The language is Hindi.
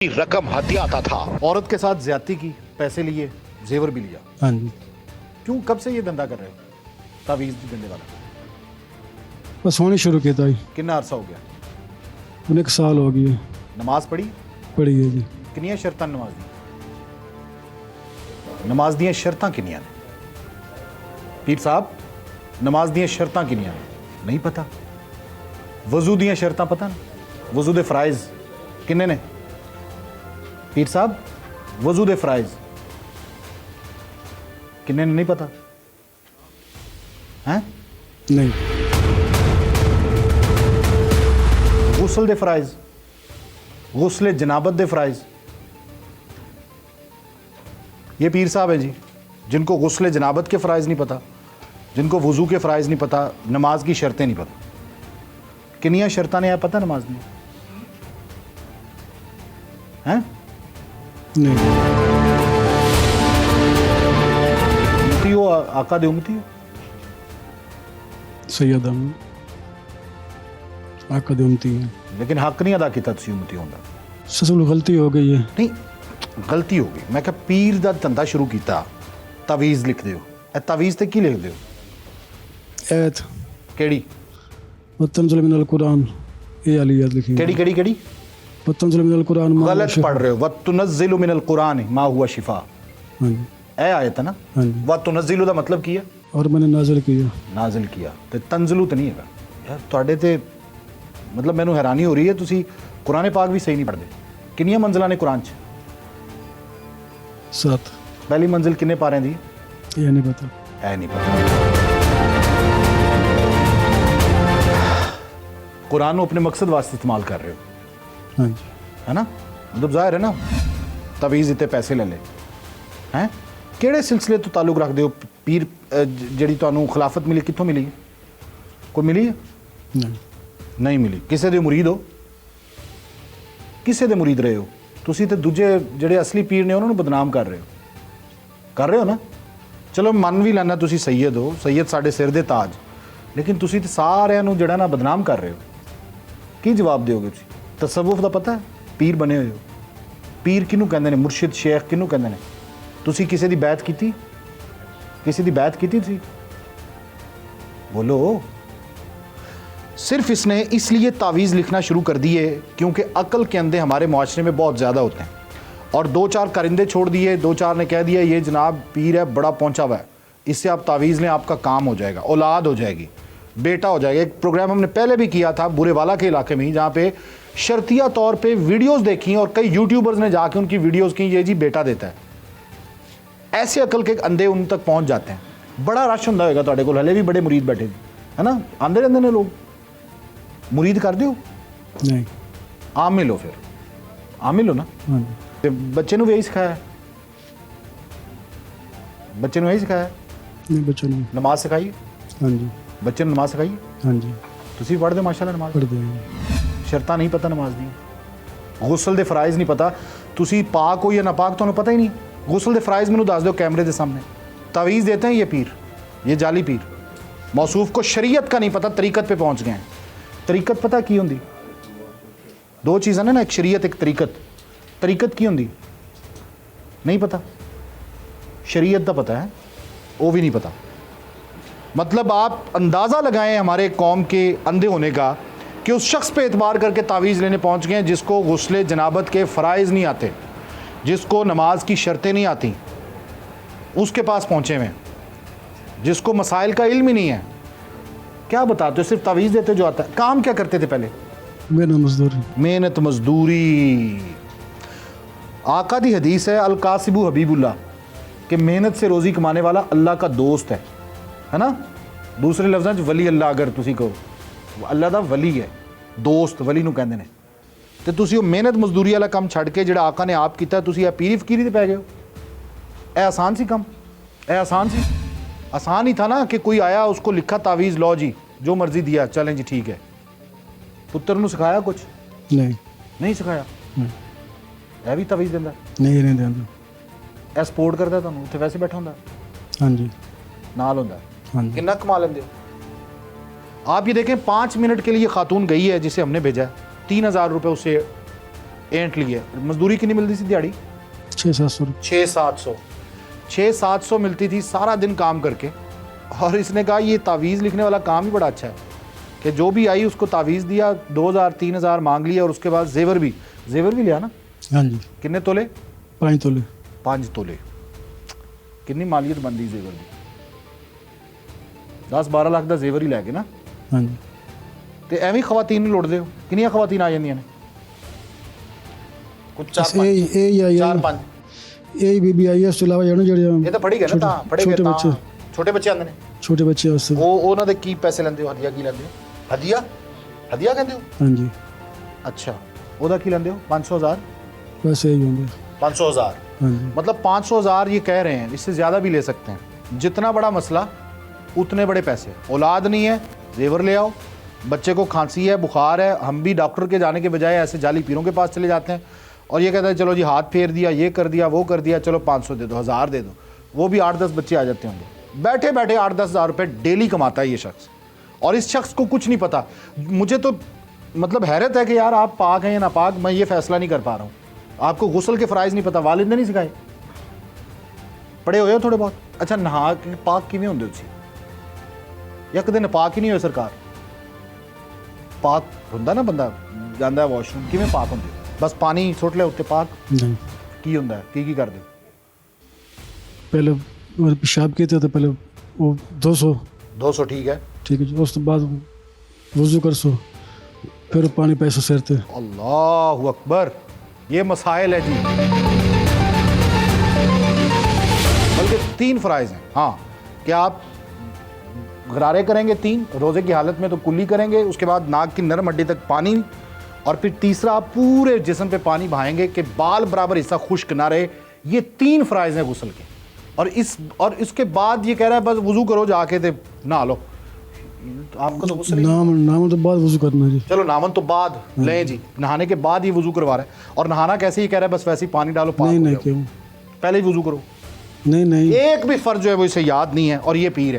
रकम हथियाता था। औरत के साथ ज्यादती की, पैसे लिए, जेवर भी लिया। हाँ जी। क्यों, कब से ये धंधा कर रहे हो, तावीज़ देने वाला? बस होने शुरू किया था जी। कितना अरसा हो गया? उन्हें 1 साल हो गया। नमाज पढ़ी? पड़ी है जी। किनिया शर्तां नमाज दी? नमाज दियां शर्तां किनिया ने? पीर साहब, नमाज दियां शर्तां किनिया ने? नहीं पता। वजू दियां शर्तां पता ना? वजू दे फराइज किन्ने ने? पीर साहब, वजू दे फराइज किन्ने ने? नहीं पता हैं? नहीं। गुस्ल दे फराइज, गुस्ल जनाबत दे फराइज। ये पीर साहब है जी जिनको गुस्ल जनाबत के फ़राइज़ नहीं पता, जिनको वज़ू के फ़राइज़ नहीं पता, नमाज की शर्तें नहीं पता। किनिया शर्तां ने पता नमाज में हैं? नहीं। उम्मती हो, आका दे उम्मती हो। सैयद हम आका दे उम्मती हैं। लेकिन हक नहीं अदा किया तुसीं उम्मती होंदा। ससुल गलती हो गई है। नहीं, गलती हो गई। मैं क्या पीर दा धंधा शुरू किया, तावीज़ लिख दियो। ए तावीज़ ते की लिख दियो? ऐत केड़ी वतनजुल मिनल कुरान, ये वाली याद लिखी। केड़ी केड़ी केड़ी? वतनजुल मिनल कुरान मा हुआ गलत शिफा। पढ़ रहे हो। वतुनज़्ज़िलु मिनल कुरान मा हुआ शिफा, हाँ जी। ए आयत है ना? हाँ जी। वतुनज़्ज़िलु दा मतलब की है? और मैंने नाजिल किया। नाजिल किया। ते तंजलू तो नहीं है यार तुहाडे ते, मतलब मैनू हैरानी हो रही है, तुसी कुरान पाक भी सही नहीं पढ़ते। किन्नियां मंजिलां ने कुरान च? 7। पहली मंजिल किन्ने पारे दी? ये नहीं पता। है नहीं पता। कुरान को अपने मकसद वास्ते इस्तेमाल कर रहे हो, हाँ जी। है ना? मतलब जाहिर है ना, तवीज़ इतने पैसे ले ले हैं। किहड़े सिलसिले तो ताल्लुक रखते हो? पीर जिहड़ी तुहानू खिलाफत मिली कित्थों मिली है? कोई मिली है? नहीं। नहीं मिली। किसे दे मुरीद हो? किसे दे मुरीद रहे हो? तुसी ते दूजे जिहड़े असली पीर ने उन्होंने बदनाम कर रहे हो ना? चलो मन भी लैना तुसी सैयद हो, सैयद साडे सिर दे ताज, लेकिन तुसी ते सारिਆਂ ਨੂੰ ਜਿਹੜਾ ਨਾ बदनाम कर रहे हो। की जवाब दोगे तुसी? तसव्वुफ दा पता है? पीर बने हुए हो। पीर किनू कहंदे ने? मुर्शिद शेख किनू कहंदे ने? तुसी किसे दी बैत कीती? किसी दी बैत कीती तुसी? बोलो। सिर्फ इसने इसलिए तावीज़ लिखना शुरू कर दिए क्योंकि अकल के अंधे हमारे माशरे में बहुत ज़्यादा होते हैं, और 2-4 करिंदे छोड़ दिए, 2-4 ने कह दिया ये जनाब पीर है, बड़ा पहुंचा हुआ है, इससे आप तावीज़ लें, आपका काम हो जाएगा, औलाद हो जाएगी, बेटा हो जाएगा। एक प्रोग्राम हमने पहले भी किया था बुरेवाला के इलाके में ही, जहाँ पे शर्तिया तौर पे वीडियोस देखी और कई यूट्यूबर्स ने जाके उनकी वीडियोस की, ये जी बेटा देता है। ऐसे अकल के अंधे उन तक पहुँच जाते हैं। बड़ा रश होंदा होगा तुहाडे कोल, हले भी बड़े मुरीद बैठे है ना, आंदे रहंदे ने लोग। मुरीद कर दियो, नहीं। आमिल हो, फिर आमिल हो ना। हाँ जी। ते बच्चे नूं भी यही सिखाया है? बच्चे नूं यही सिखाया है? नहीं, बच्चों ने। नमाज सिखाई? हाँ जी। बच्चे नूं नमाज सिखाई? हाँ जी। तुसीं भी पढ़दे माशाअल्लाह नमाज? पढ़ देंगे। शर्तां नहीं पता नमाज दी, गुस्ल दे फराइज़ नहीं पता। तुसीं पाक हो या नापाक तुहानूं पता ही नहीं। गुस्ल दे फराइज़ मैनूं दस दो कैमरे के सामने। तावीज़ देते हैं ये पीर, ये जाली पीर। मौसूफ को शरीयत का नहीं पता, तरीकत पे पहुँच गए हैं। तरीकत पता की होंदी? 2 चीज़ां ने ना, एक शरीयत एक तरीकत। तरीकत की होंदी? नहीं पता। शरीयत का पता है, वो भी नहीं पता। मतलब आप अंदाज़ा लगाएं हमारे कौम के अंधे होने का कि उस शख्स पे एतबार करके तावीज़ लेने पहुंच गए हैं जिसको गुस्ले जनाबत के फ़राइज़ नहीं आते, जिसको नमाज की शर्तें नहीं आती, उसके पास पहुँचे हुए हैं, जिसको मसाइल का इल्म ही नहीं है। क्या बताते हो? सिर्फ तावीज़ देते जो आता है। काम क्या करते थे पहले? मेहनत मजदूरी। मेहनत मजदूरी। आका दी हदीस है अल कासिबु हबीबुल्लाह, कि मेहनत से रोज़ी कमाने वाला अल्लाह का दोस्त है ना? दूसरे लफ्ज़ां च वली अल्लाह, अगर तुसी कहो अल्लाह दा वली है, दोस्त वली नूं कहंदे ने। ते तुसी वो मेहनत मजदूरी वाला काम छड्ड के जिहड़ा आका ने आप कीता, तुसी आ पीरी फकीरी ते पै गए हो। ए आसान सी काम? ए आसान सी? आसान ही था ना कि कोई आया, उसको लिखा तावीज़, लो जी जो मर्जी दिया, चलें जी ठीक है। पुत्र नूं सिखाया कुछ? नहीं। नहीं सिखाया। ਇਹ ਵੀ ਤਵੀਜ਼ ਦਿੰਦਾ? नहीं, नहीं देंगे। ਇਹ ਸਪੋਰਟ ਕਰਦਾ ਤੁਹਾਨੂੰ? ਉੱਥੇ ਵੈਸੇ ਬੈਠਾ ਹੁੰਦਾ? हाँ जी। ਨਾਲ ਹੁੰਦਾ? हाँ जी। कितना कमा लेंगे हो? आप ये देखें 5 मिनट के लिए खातून गई है जिसे हमने भेजा है, 3,000 रुपये उससे एंट लिए। मजदूरी कितनी मिलती थी दिहाड़ी? 600-700 रुपये। 600-700 मिलती थी सारा दिन काम करके। और इसने कहा ये तावीज़ लिखने वाला काम ही बड़ा अच्छा है कि जो भी आई उसको तावीज़ दिया, 2000-3000 मांग लिया और उसके बाद जेवर भी लिया ना। हाँ जी, कितने तोले? 5 तोले। 5 तोले। कितनी मालियत बनती जेवर की? 10-12 लाख का जेवर ही लैके ना। हाँ जी। तो एवं खवातीन लुट दो, कितनी खवातीन आ जांदियां ने? कुछ 4-5 ਇਹ ਬੀਬੀ ਆਈ ਹੈ, ਉਸ ਤੋਂ ਇਲਾਵਾ ਜਿਹੜੇ ਇਹ ਤਾਂ ਫੜੀ ਗਏ ਨਾ, ਤਾਂ ਫੜੇ ਗਏ ਤਾਂ ਛੋਟੇ ਬੱਚੇ ਆਂਦੇ ਨੇ। ਛੋਟੇ ਬੱਚੇ ਵਾਸਤੇ ਉਹ ਉਹਨਾਂ ਦੇ ਕੀ ਪੈਸੇ ਲੈਂਦੇ ਹੋ? ਹਦੀਆ ਕੀ ਲੈਂਦੇ ਹੋ? ਹਦੀਆ ਕਹਿੰਦੇ ਹੋ? ਹਾਂਜੀ, अच्छा, ਉਹਦਾ ਕੀ ਲੈਂਦੇ ਹੋ? 500,000? ਬਸ ਇਹੀ ਹੁੰਦੇ। 500,000 ਹਾਂਜੀ, मतलब 500,000 ये कह रहे हैं, इससे ज़्यादा भी ले सकते हैं। जितना बड़ा मसला उतने बड़े पैसे। औलाद नहीं है, जेवर ले आओ। बच्चे को खांसी है, बुखार है, हम भी डॉक्टर के जाने के बजाय ऐसे जाली पीरों के पास चले जाते हैं और ये कहता है चलो जी हाथ फेर दिया, ये कर दिया, वो कर दिया, चलो 500 दे दो, 1000 दे दो। वो भी 8-10 बच्चे आ जाते होंगे। बैठे बैठे 8-10 हज़ार रुपये डेली कमाता है ये शख्स, और इस शख्स को कुछ नहीं पता। मुझे तो मतलब हैरत है कि यार आप पाक हैं या नापाक, मैं ये फैसला नहीं कर पा रहा हूँ। आपको गुस्ल के फ़राइज़ नहीं पता, वालिद ने नहीं सिखाए? पढ़े हुए हो थोड़े बहुत? अच्छा, नहा के पाक किवें हुंदे हो तुसीं? या कदे नापाक ही नहीं होए सरकार? पाक हुंदा ना, बंदा जांदा है वॉशरूम, किवें पाक हुंदे हो? बस पानी सुट लिया उत्ते पाक? नहीं, की हुंदा है? की करदे हो? पहले अगर पेशाब किए तो पहले वो 200 ठीक है। ठीक है जी, उस तो बाद वजू कर सो, फिर पानी पैसों सिर ते। अल्लाह अकबर, ये मसाइल है जी। बल्कि 3 फ़राइज़ हैं। हाँ, कि आप गरारे करेंगे 3 रोज़े की हालत में, तो कुल्ली करेंगे, उसके बाद नाक की नरम हड्डी तक पानी, और फिर तीसरा आप पूरे जिस्म पे पानी बहाएंगे कि बाल बराबर हिस्सा खुश्क ना रहे। ये 3 फ़राइज़ हैं गुस्ल के। और इसके बाद ये कह रहा है बस वज़ू करो जाके ते नहा लो। तो आपका तो गुस्ल ही- नाम तो बाद वजू करना है जी। चलो नामन तो बाद लें जी, नहाने के बाद ही वज़ू करवा रहा है। और नहाना कैसे? ही कह रहा है बस वैसे ही पानी डालो, पाक नहीं हो नहीं जाओ। क्यों? पहले ही वज़ू करो। नहीं, एक भी फ़र्ज जो है वो इसे याद नहीं है और ये पीर है।